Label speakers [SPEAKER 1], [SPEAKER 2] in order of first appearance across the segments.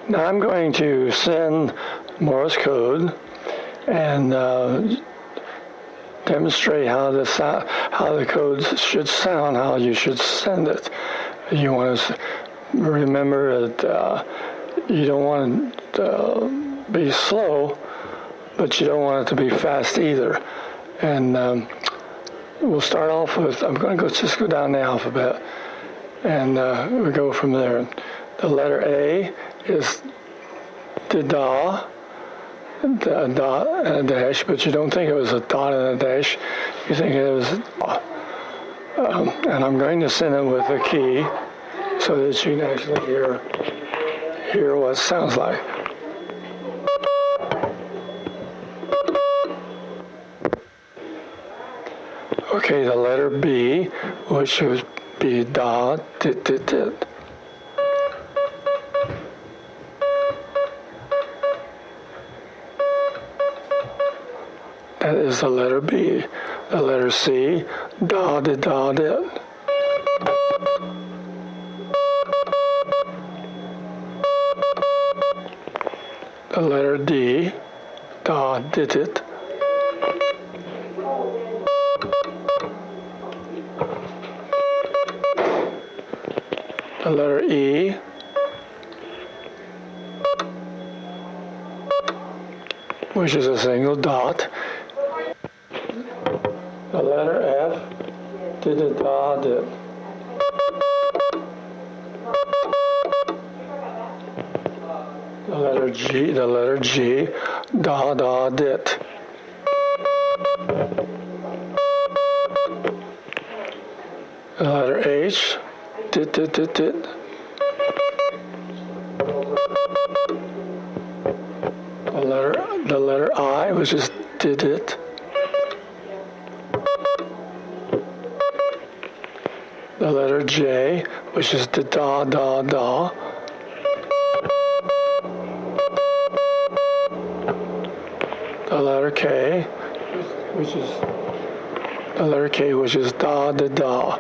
[SPEAKER 1] Now I'm going to send Morse code and demonstrate how the code should sound, how you should send it. You want to remember that you don't want it to be slow, but you don't want it to be fast either. And we'll start off with, I'm going to just go down the alphabet, and we go from there. The letter A is the da, the dot and a dash, but you don't think it was a dot and a dash. You think it was and I'm going to send it with a key so that you can actually hear what it sounds like. Okay, the letter B, which would be da, dit, dit, dit. That is the letter B. The letter C, da, dit, da, dit. The letter D, da, dit, dit. The letter E, which is a single dot. The letter F, did it, da, did. The letter G, da, da, dit. The letter H, dit, dit, dit, dit. The letter I, which is did it. The letter J, which is the da, da, da. The letter K, which is da, da, da.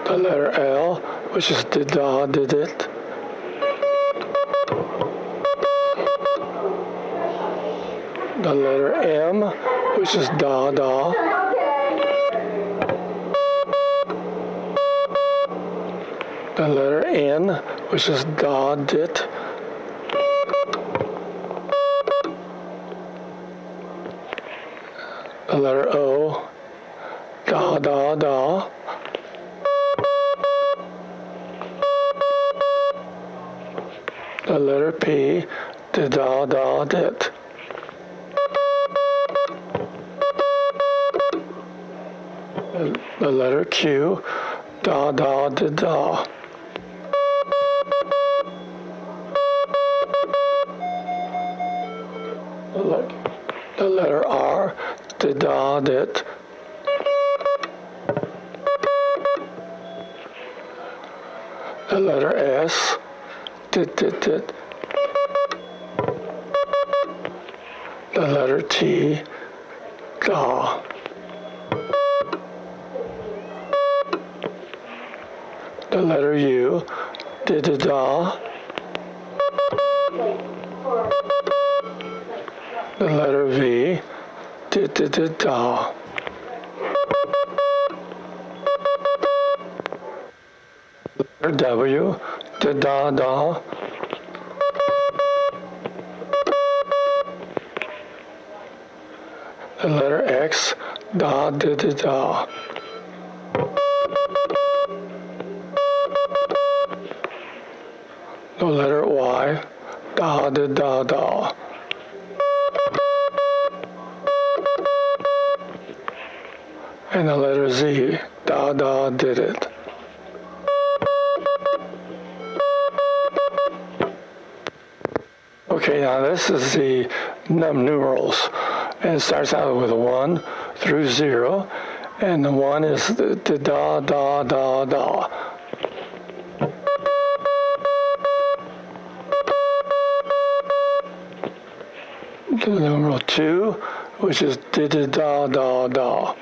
[SPEAKER 1] The letter L, which is the da, did it. The letter M, which is da, da. The letter N, which is da, dit. The letter O, da, da, da. The letter P, da, da, da, dit. The letter Q, da, da, da, da. The letter R, da, da, dit. The letter S, dit, dit, dit. The letter T, da. The letter U, da, da, da. The letter V, da, da, da, da. The letter W, da, da, da. The letter X, da, da, da, da. The letter Y, da, da, da, da. And the letter Z, da, da, did it. Okay, now this is the numerals. And it starts out with 1 through 0. And the 1 is the da, da, da, da. The numeral 2, which is da, da, da, da.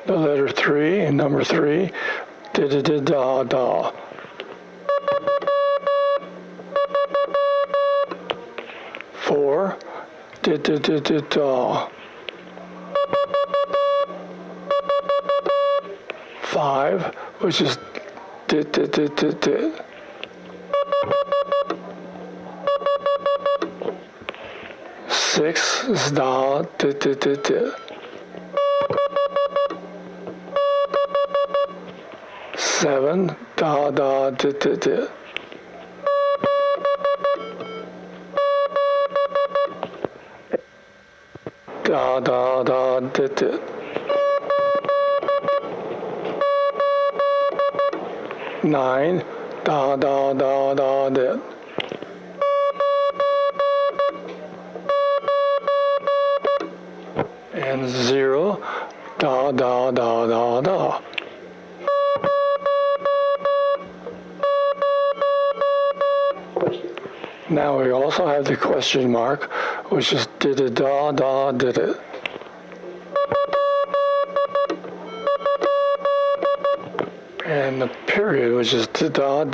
[SPEAKER 1] the letter 3 and number 3, da. 4, da. 5, which is da. 6 is da. 7, da. 9, da. And 0, da. Now we also have the question mark, which is did it. And the period, which is da.